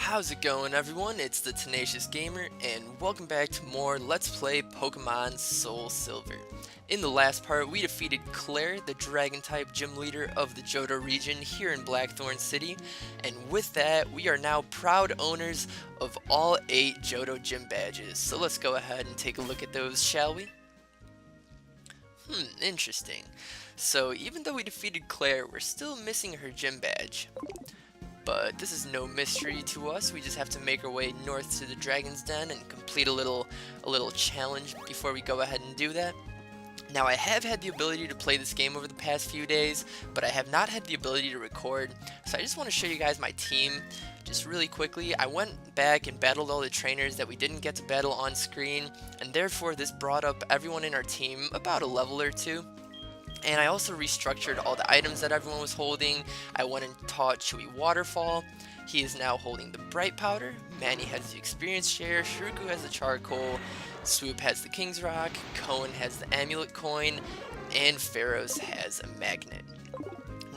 How's it going, everyone? It's the Tenacious Gamer, and welcome back to more Let's Play Pokemon Soul Silver. In the last part, we defeated Claire, the Dragon-type gym leader of the Johto region here in Blackthorn City, and with that, we are now proud owners of all 8 Johto gym badges. So let's go ahead and take a look at those, shall we? Interesting. So even though we defeated Claire, we're still missing her gym badge. But this is no mystery to us. We just have to make our way north to the Dragon's Den and complete a little challenge before we go ahead and do that. Now, I have had the ability to play this game over the past few days, but I have not had the ability to record. So I just want to show you guys my team just really quickly. I went back and battled all the trainers that we didn't get to battle on screen, and therefore this brought up everyone in our team about a level or two. And I also restructured all the items that everyone was holding. I went and taught Chewy Waterfall. He is now holding the Bright Powder. Manny has the Experience Share. Shuriku has the Charcoal. Swoop has the King's Rock. Cohen has the Amulet Coin. And Pharaohs has a Magnet.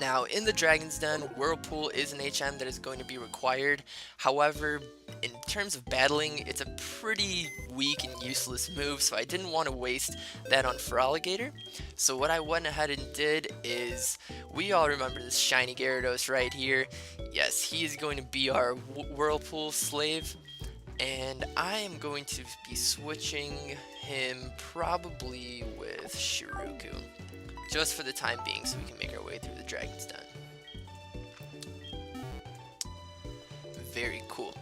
Now, in the Dragon's Den, Whirlpool is an HM that is going to be required. However, in terms of battling, it's a pretty weak and useless move, so I didn't want to waste that on Feraligatr. So what I went ahead and did is, we all remember this shiny Gyarados right here. Yes, he is going to be our Whirlpool slave, and I am going to be switching him probably with Shuriku, just for the time being, so we can make our way through the Dragon's Den. Very cool.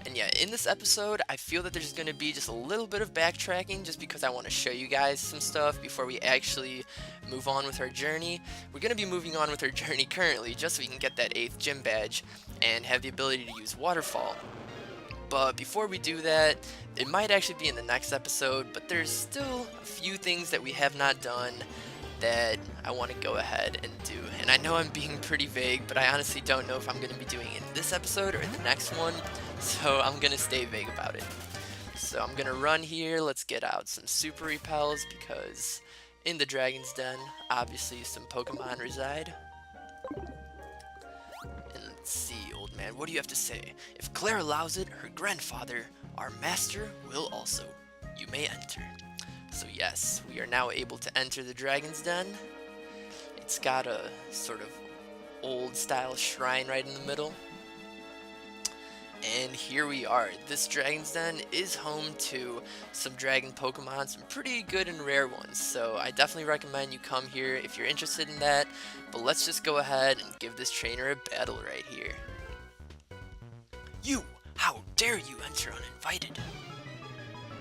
And yeah, in this episode, I feel that there's going to be just a little bit of backtracking just because I want to show you guys some stuff before we actually move on with our journey. We're going to be moving on with our journey currently just so we can get that 8th gym badge and have the ability to use Waterfall. But before we do that, it might actually be in the next episode, but there's still a few things that we have not done that I want to go ahead and do. And I know I'm being pretty vague, but I honestly don't know if I'm going to be doing it in this episode or in the next one, so I'm going to stay vague about it. So I'm going to run here. Let's get out some Super Repels, because in the Dragon's Den, obviously some Pokemon reside. And let's see, old man, what do you have to say? If Claire allows it, her grandfather, our master, will also. You may enter. So yes, we are now able to enter the Dragon's Den. It's got a sort of old style shrine right in the middle. And here we are. This Dragon's Den is home to some dragon Pokemon, some pretty good and rare ones. So I definitely recommend you come here if you're interested in that. But let's just go ahead and give this trainer a battle right here. You! How dare you enter uninvited?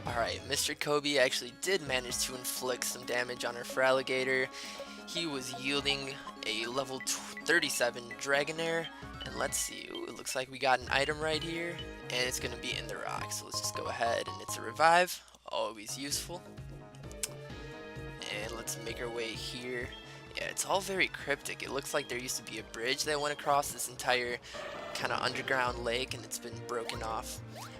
Alright, Mr. Kobe actually did manage to inflict some damage on our Feraligatr. He was yielding a level 37 Dragonair. And let's see, ooh, it looks like we got an item right here. And it's going to be in the rock. So let's just go ahead, and it's a Revive. Always useful. And let's make our way here. Yeah, it's all very cryptic. It looks like there used to be a bridge that went across this entire kind of underground lake, and it's been broken off.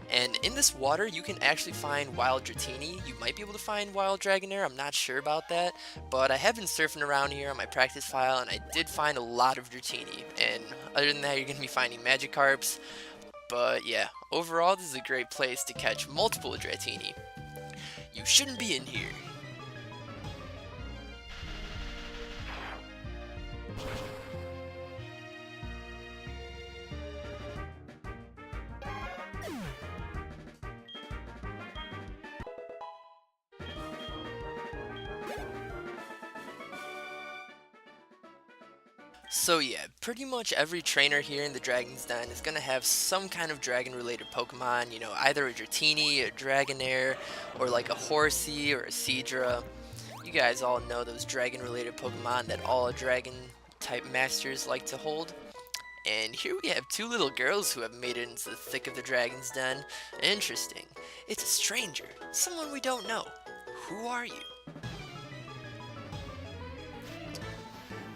And in this water, you can actually find wild Dratini. You might be able to find wild Dragonair, I'm not sure about that. But I have been surfing around here on my practice file, and I did find a lot of Dratini. And other than that, you're going to be finding Magikarps. But yeah, overall, this is a great place to catch multiple Dratini. You shouldn't be in here. So yeah, pretty much every trainer here in the Dragon's Den is going to have some kind of dragon-related Pokemon, you know, either a Dratini, a Dragonair, or like a Horsey or a Seadra. You guys all know those dragon-related Pokemon that all dragon-type masters like to hold. And here we have 2 little girls who have made it into the thick of the Dragon's Den. Interesting. It's a stranger, someone we don't know. Who are you?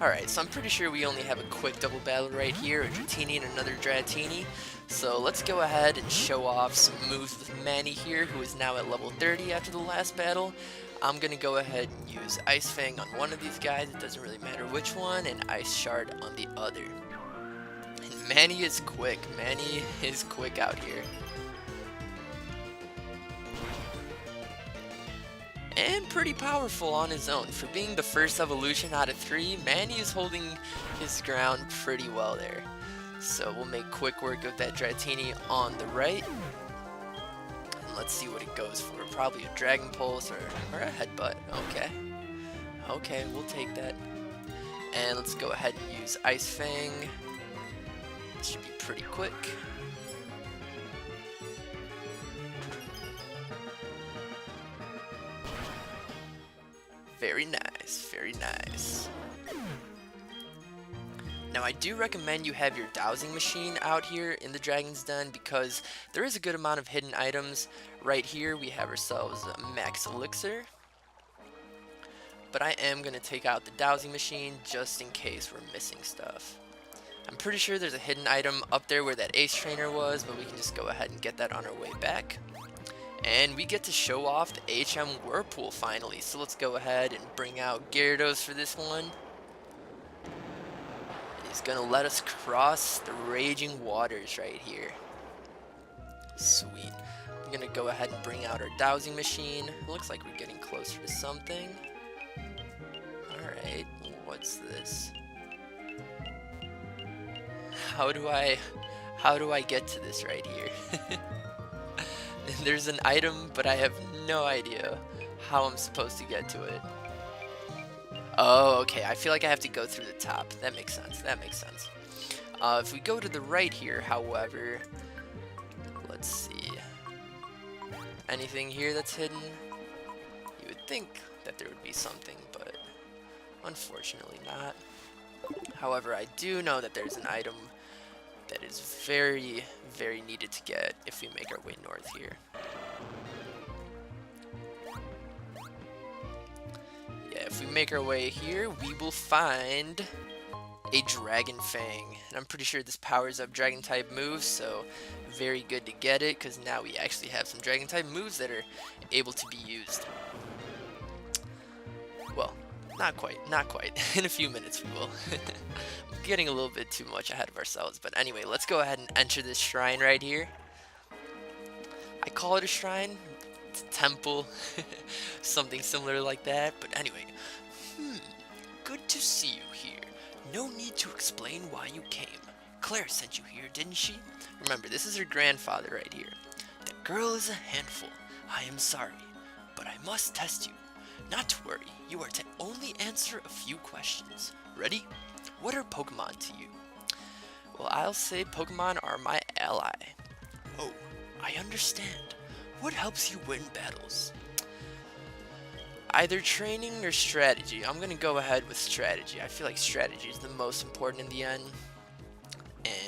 Alright, so I'm pretty sure we only have a quick double battle right here, a Dratini and another Dratini. So let's go ahead and show off some moves with Manny here, who is now at level 30 after the last battle. I'm going to go ahead and use Ice Fang on one of these guys, it doesn't really matter which one, and Ice Shard on the other. And Manny is quick. Manny is quick out here. And pretty powerful on his own. For being the first evolution out of 3, Manny is holding his ground pretty well there. So we'll make quick work of that Dratini on the right. And let's see what it goes for. Probably a Dragon Pulse or a Headbutt. Okay. Okay, we'll take that. And let's go ahead and use Ice Fang. This should be pretty quick. Very nice, very nice. Now I do recommend you have your dowsing machine out here in the Dragon's Den because there is a good amount of hidden items. Right here we have ourselves a Max Elixir. But I am going to take out the dowsing machine just in case we're missing stuff. I'm pretty sure there's a hidden item up there where that Ace Trainer was, but we can just go ahead and get that on our way back. And we get to show off the HM Whirlpool finally, so let's go ahead and bring out Gyarados for this one. And he's gonna let us cross the raging waters right here. Sweet. I'm gonna go ahead and bring out our dowsing machine. It looks like we're getting closer to something. Alright, what's this? How do I get to this right here? There's an item, but I have no idea how I'm supposed to get to it. Oh, okay. I feel like I have to go through the top. That makes sense. That makes sense. If we go to the right here, however, let's see. Anything here that's hidden? You would think that there would be something, but unfortunately not. However, I do know that there's an item that is very, very needed to get if we make our way north here. Yeah, if we make our way here, we will find a Dragon Fang. And I'm pretty sure this powers up Dragon type moves, so very good to get it, because now we actually have some Dragon type moves that are able to be used. Well, not quite. In a few minutes we will. Getting a little bit too much ahead of ourselves, but anyway, let's go ahead and enter this shrine right here. I call it a shrine, it's a temple, something similar like that, but anyway. Good to see you here. No need to explain why you came. Claire sent you here, didn't she? Remember, this is her grandfather right here. That girl is a handful. I am sorry, but I must test you. Not to worry, you are to only answer a few questions. Ready? What are Pokemon to you? Well, I'll say Pokemon are my ally. Oh, I understand. What helps you win battles? Either training or strategy. I'm gonna go ahead with strategy. I feel like strategy is the most important in the end.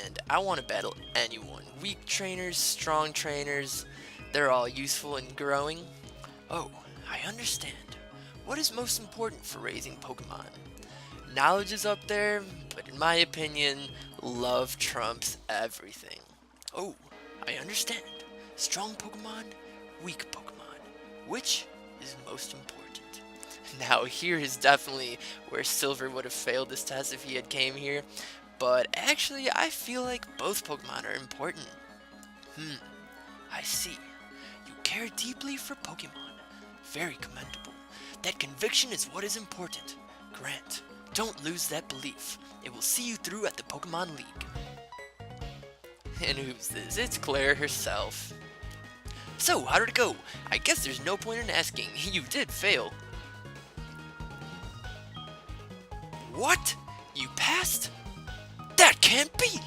And I want to battle anyone. Weak trainers, strong trainers, they're all useful in growing. Oh, I understand. What is most important for raising Pokemon? Knowledge is up there, but in my opinion, love trumps everything. Oh, I understand. Strong Pokemon, weak Pokemon. Which is most important? Now, here is definitely where Silver would have failed this test if he had came here. But actually, I feel like both Pokemon are important. I see. You care deeply for Pokemon. Very commendable. That conviction is what is important. Grant, don't lose that belief. It will see you through at the Pokemon League. And who's this? It's Claire herself. So, how did it go? I guess there's no point in asking. You did fail. What? You passed? That can't be!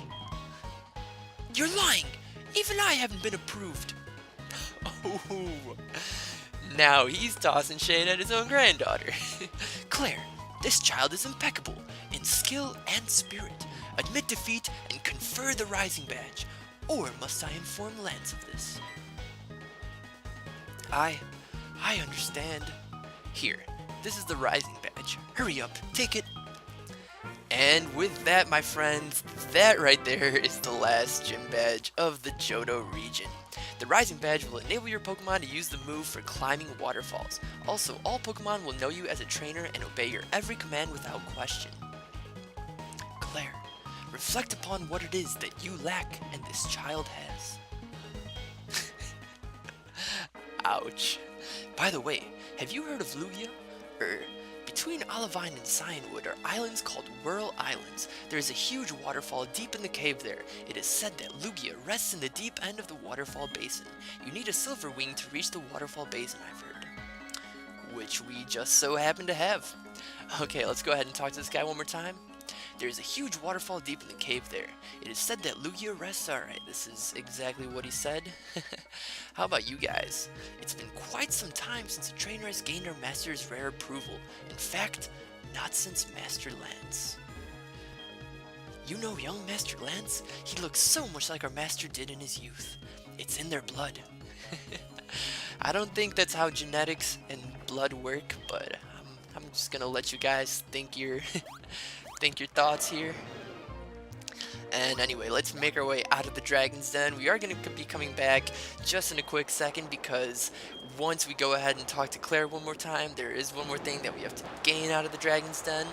You're lying! Even I haven't been approved. Oh, now he's tossing shade at his own granddaughter. Claire, this child is impeccable in skill and spirit. Admit defeat and confer the Rising Badge. Or must I inform Lance of this? I understand. Here, this is the Rising Badge. Hurry up, take it. And with that, my friends, that right there is the last gym badge of the Johto region. The Rising Badge will enable your Pokemon to use the move for climbing waterfalls. Also, all Pokemon will know you as a trainer and obey your every command without question. Claire, reflect upon what it is that you lack and this child has. Ouch. By the way, have you heard of Lugia? Between Olivine and Cyanwood are islands called Whirl Islands. There is a huge waterfall deep in the cave there. It is said that Lugia rests in the deep end of the waterfall basin. You need a silver wing to reach the waterfall basin, I've heard. Which we just so happen to have. Okay, let's go ahead and talk to this guy one more time. There is a huge waterfall deep in the cave there. It is said that Lugia rests. Alright, this is exactly what he said. How about you guys? It's been quite some time since a trainer has gained our master's rare approval. In fact, not since Master Lance. You know young Master Lance? He looks so much like our master did in his youth. It's in their blood. I don't think that's how genetics and blood work, but I'm just gonna let you guys think your think your thoughts here. And anyway, let's make our way out of the Dragon's Den. We are going to be coming back just in a quick second, because once we go ahead and talk to Claire one more time, there is one more thing that we have to gain out of the Dragon's Den.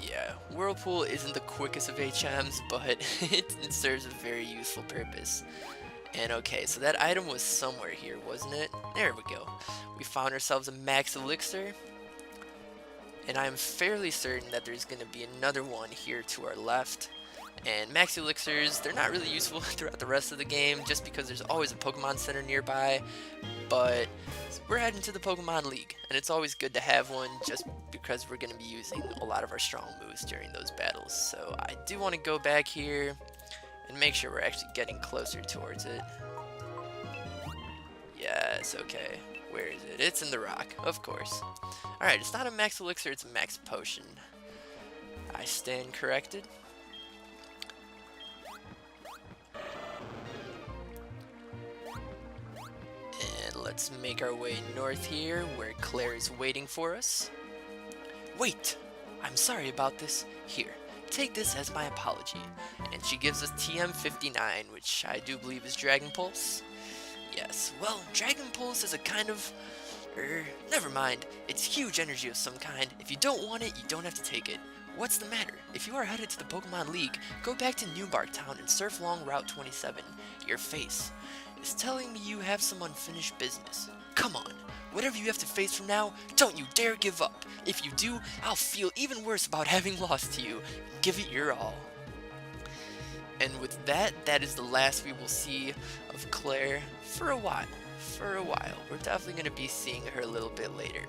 Yeah, Whirlpool isn't the quickest of HMs, but it serves a very useful purpose. And okay, so that item was somewhere here, wasn't it? There we go. We found ourselves a max elixir. And I'm fairly certain that there's going to be another one here to our left. And max elixirs, they're not really useful throughout the rest of the game, just because there's always a Pokemon Center nearby. But we're heading to the Pokemon League, and it's always good to have one, just because we're going to be using a lot of our strong moves during those battles. So I do want to go back here and make sure we're actually getting closer towards it. Yes, okay. Where is it? It's in the rock, of course. Alright, it's not a max elixir, it's a max potion. I stand corrected. And let's make our way north here, where Claire is waiting for us. Wait! I'm sorry about this. Here, take this as my apology. And she gives us TM59, which I do believe is Dragon Pulse. Yes, well, Dragon Pulse is a kind of... never mind. It's huge energy of some kind. If you don't want it, you don't have to take it. What's the matter? If you are headed to the Pokemon League, go back to Newbark Town and surf along Route 27. Your face is telling me you have some unfinished business. Come on. Whatever you have to face from now, don't you dare give up. If you do, I'll feel even worse about having lost to you. Give it your all. And with that, that is the last we will see of Claire for a while. We're definitely going to be seeing her a little bit later.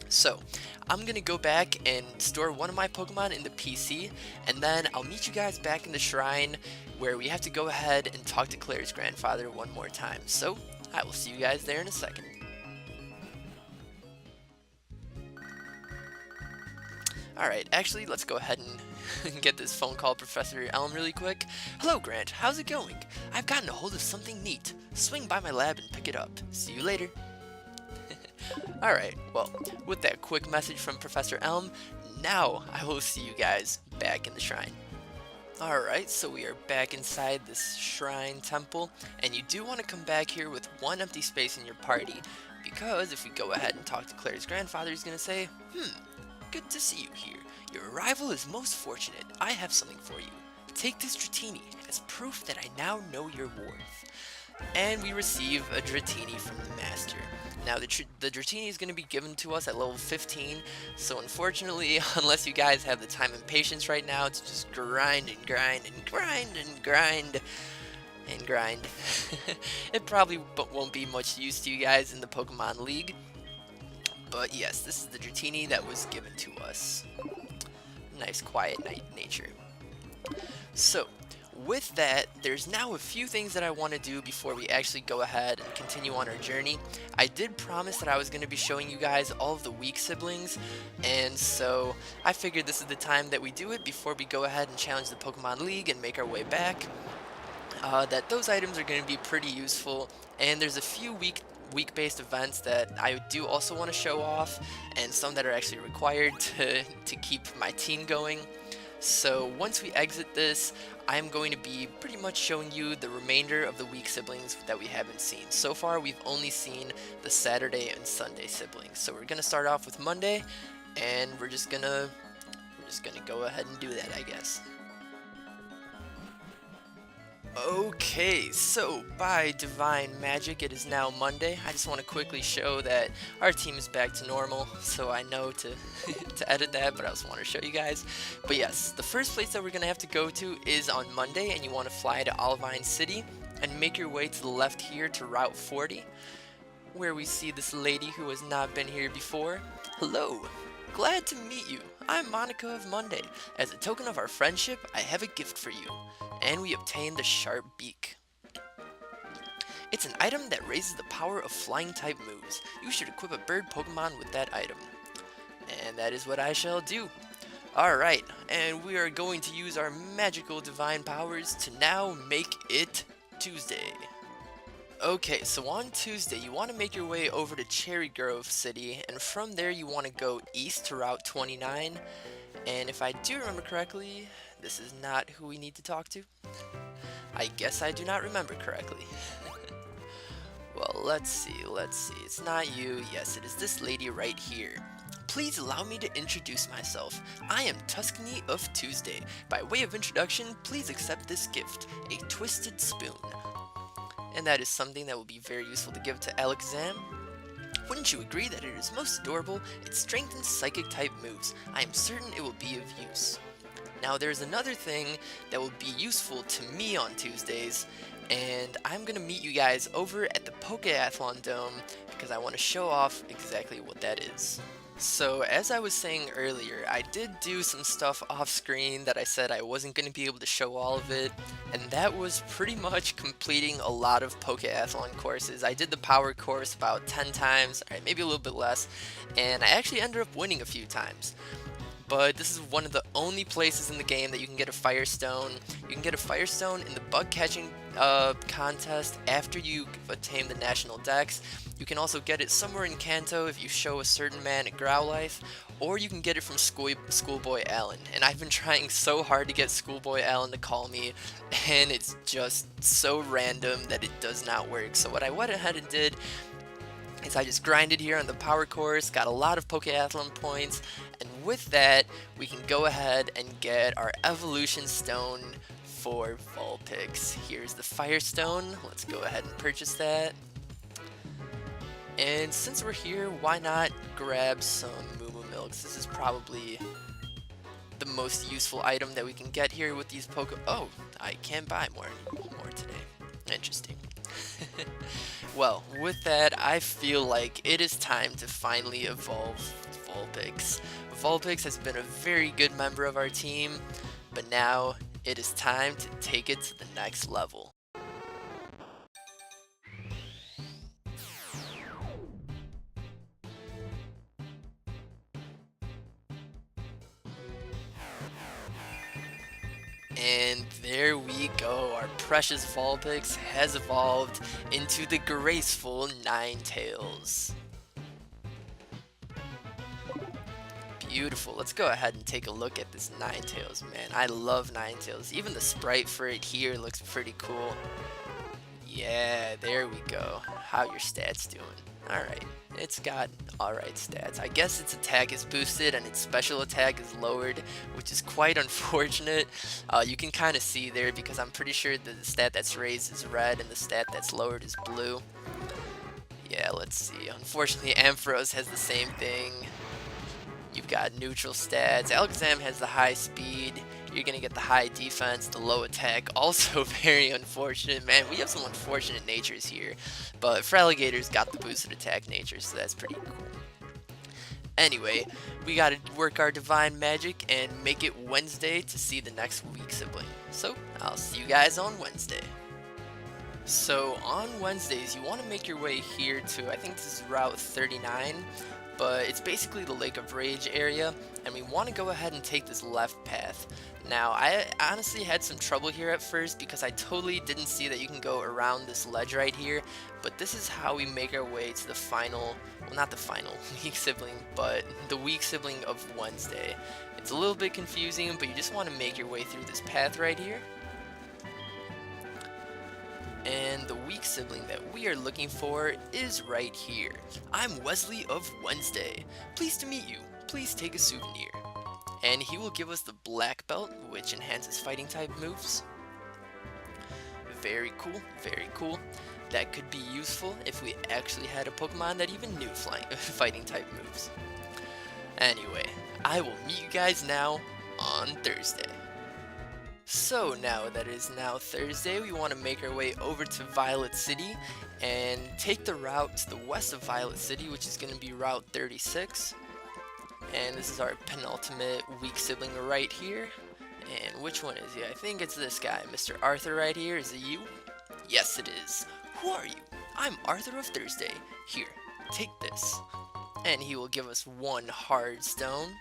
So, I'm going to go back and store one of my Pokemon in the PC, and then I'll meet you guys back in the shrine, where we have to go ahead and talk to Claire's grandfather one more time. So, I will see you guys there in a second. Alright, actually, let's go ahead and get this phone call Professor Elm really quick. Hello, Grant. How's it going? I've gotten a hold of something neat. Swing by my lab and pick it up. See you later. Alright, well, with that quick message from Professor Elm, now I will see you guys back in the shrine. Alright, so we are back inside this shrine temple, and you do want to come back here with one empty space in your party, because if we go ahead and talk to Claire's grandfather, he's going to say, good to see you here. Your arrival is most fortunate. I have something for you. Take this Dratini as proof that I now know your worth. And we receive a Dratini from the Master. Now, the Dratini is going to be given to us at level 15, so unfortunately, unless you guys have the time and patience right now to just grind and grind and grind and grind and grind, it probably won't be much use to you guys in the Pokemon League. But yes, this is the Dratini that was given to us. Nice quiet nature. So, with that, there's now a few things that I want to do before we actually go ahead and continue on our journey. I did promise that I was going to be showing you guys all of the weak siblings, and so I figured this is the time that we do it before we go ahead and challenge the Pokemon League and make our way back. That those items are going to be pretty useful, and there's a few week-based events that I do also want to show off, and some that are actually required to keep my team going. So once we exit this, I'm going to be pretty much showing you the remainder of the weak siblings that we haven't seen. So far, we've only seen the Saturday and Sunday siblings. So we're going to start off with Monday, and we're just gonna just gonna go ahead and do that, I guess. Okay, so by divine magic, it is now Monday. I just want to quickly show that our team is back to normal, so I know to to edit that, but I also want to show you guys. But yes, the first place that we're going to have to go to is on Monday, and you want to fly to Olivine City and make your way to the left here to Route 40, where we see this lady who has not been here before. Hello, glad to meet you. I'm Monica of Monday. As a token of our friendship, I have a gift for you. And we obtain the Sharp Beak. It's an item that raises the power of flying type moves. You should equip a bird Pokemon with that item. And that is what I shall do. Alright, and we are going to use our magical divine powers to now make it Tuesday. Okay, so on Tuesday you want to make your way over to Cherry Grove City, and from there you want to go east to Route 29. And if I do remember correctly, this is not who we need to talk to. I guess I do not remember correctly. Well, let's see. It's not you. Yes, it is this lady right here. Please allow me to introduce myself. I am Tuscany of Tuesday. By way of introduction, please accept this gift, a twisted spoon. And that is something that will be very useful to give to Alakazam. Wouldn't you agree that it is most adorable? It strengthens psychic type moves. I am certain it will be of use. Now there's another thing that will be useful to me on Tuesdays, and I'm going to meet you guys over at the Pokémon Dome because I want to show off exactly what that is. So as I was saying earlier, I did do some stuff off screen that I said I wasn't going to be able to show all of it, and that was pretty much completing a lot of Pokéathlon courses. I did the power course about 10 times, alright, maybe a little bit less, and I actually ended up winning a few times. But this is one of the only places in the game that you can get a Firestone. You can get a Firestone in the bug catching contest after you attain the National Dex. You can also get it somewhere in Kanto if you show a certain man at Growlithe, or you can get it from Schoolboy Alan. And I've been trying so hard to get Schoolboy Alan to call me, and it's just so random that it does not work. So what I went ahead and did is I just grinded here on the power course, got a lot of Pokéathlon points, and with that, we can go ahead and get our Evolution Stone for Vulpix. Here's the Firestone. Let's go ahead and purchase that. And since we're here, why not grab some Moo Moo Milks? This is probably the most useful item that we can get here with these Oh, I can buy more today. Interesting. Well, with that, I feel like it is time to finally evolve Vulpix. Vulpix has been a very good member of our team, but now it is time to take it to the next level. And there we go, our precious Vulpix has evolved into the graceful Ninetales. Beautiful, let's go ahead and take a look at this Ninetales, man. I love Ninetales, even the sprite for it here looks pretty cool. Yeah, there we go. How your stats doing? Alright, it's got alright stats. I guess its attack is boosted and its special attack is lowered, which is quite unfortunate. You can kind of see there because I'm pretty sure the stat that's raised is red and the stat that's lowered is blue. Yeah, let's see. Unfortunately, Ampharos has the same thing. You've got neutral stats. Alakazam has the high speed. You're going to get the high defense, the low attack. Also very unfortunate. Man, we have some unfortunate natures here. But Feraligator's got the boosted attack nature, so that's pretty cool. Anyway, we got to work our divine magic and make it Wednesday to see the next weak sibling. So, I'll see you guys on Wednesday. So, on Wednesdays, you want to make your way here to, I think this is Route 39. But it's basically the Lake of Rage area, and we want to go ahead and take this left path. Now, I honestly had some trouble here at first because I totally didn't see that you can go around this ledge right here, but this is how we make our way to the final, well, not the final weak sibling, but the weak sibling of Wednesday. It's a little bit confusing, but you just want to make your way through this path right here. And the weak sibling that we are looking for is right here. I'm Wesley of Wednesday. Pleased to meet you. Please take a souvenir. and he will give us the black belt, which enhances fighting type moves. Very cool, very cool. That could be useful if we actually had a Pokemon that even knew fighting type moves. Anyway, I will meet you guys now on Thursday. So now that it is now Thursday, we want to make our way over to Violet City and take the route to the west of Violet City, which is going to be Route 36. And this is our penultimate weak sibling right here. And which one is he? I think it's this guy, Mr. Arthur right here. Is it you? Yes, it is. Who are you? I'm Arthur of Thursday. Here, take this. And he will give us one hard stone.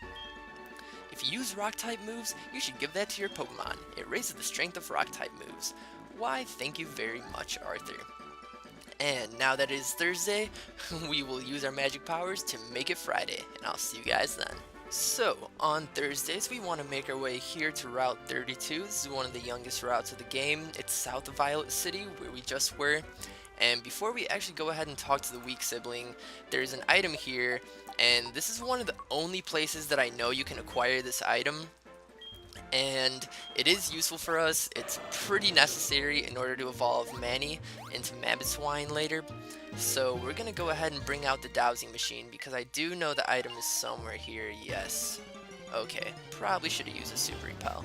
If you use rock type moves, you should give that to your Pokemon. It raises the strength of rock type moves. Why, thank you very much, Arthur. And now that it is Thursday, we will use our magic powers to make it Friday, and I'll see you guys then. So, on Thursdays, we want to make our way here to Route 32. This is one of the youngest routes of the game. It's south of Violet City, where we just were. And before we actually go ahead and talk to the weak sibling, there's an item here, and this is one of the only places that I know you can acquire this item. And it is useful for us. It's pretty necessary in order to evolve Manny into Mammothswine later. So we're going to go ahead and bring out the dowsing machine because I do know the item is somewhere here. Yes. Okay, probably should have used a Super Repel.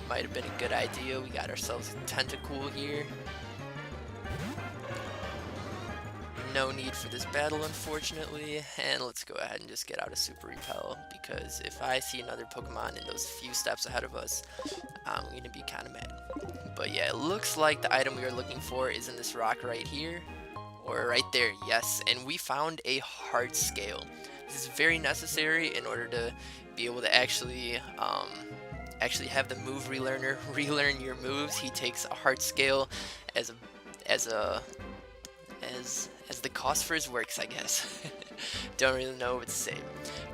Might have been a good idea. We got ourselves a Tentacool here. No need for this battle, unfortunately, and let's go ahead and just get out a Super Repel, because if I see another Pokemon in those few steps ahead of us, I'm going to be kind of mad. But yeah, it looks like the item we are looking for is in this rock right here, or right there, yes, and we found a heart scale. This is very necessary in order to be able to actually have the move relearner relearn your moves. He takes a heart scale as the cost for his works, I guess. Don't really know what to say.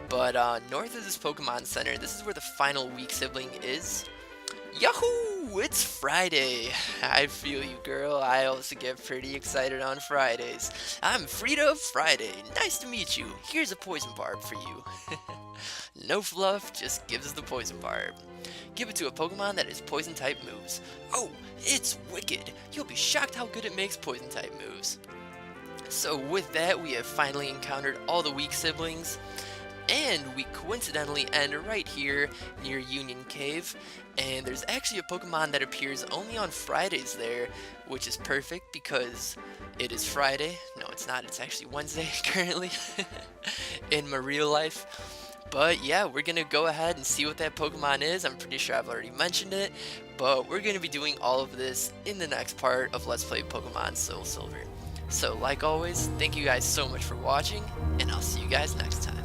But north of this Pokemon Center, this is where the final weak sibling is. Yahoo! It's Friday! I feel you, girl. I also get pretty excited on Fridays. I'm Frida Friday. Nice to meet you. Here's a poison barb for you. No fluff, just gives us the poison barb. Give it to a Pokemon that has poison type moves. Oh, it's wicked. You'll be shocked how good it makes poison type moves. So with that, we have finally encountered all the weak siblings, and we coincidentally end right here near Union Cave, and there's actually a Pokemon that appears only on Fridays there, which is perfect because it is Friday. No, it's not, it's actually Wednesday currently in my real life. But yeah, we're gonna go ahead and see what that Pokemon is. I'm pretty sure I've already mentioned it, but we're gonna be doing all of this in the next part of Let's Play Pokemon Soul Silver. So like always, thank you guys so much for watching, and I'll see you guys next time.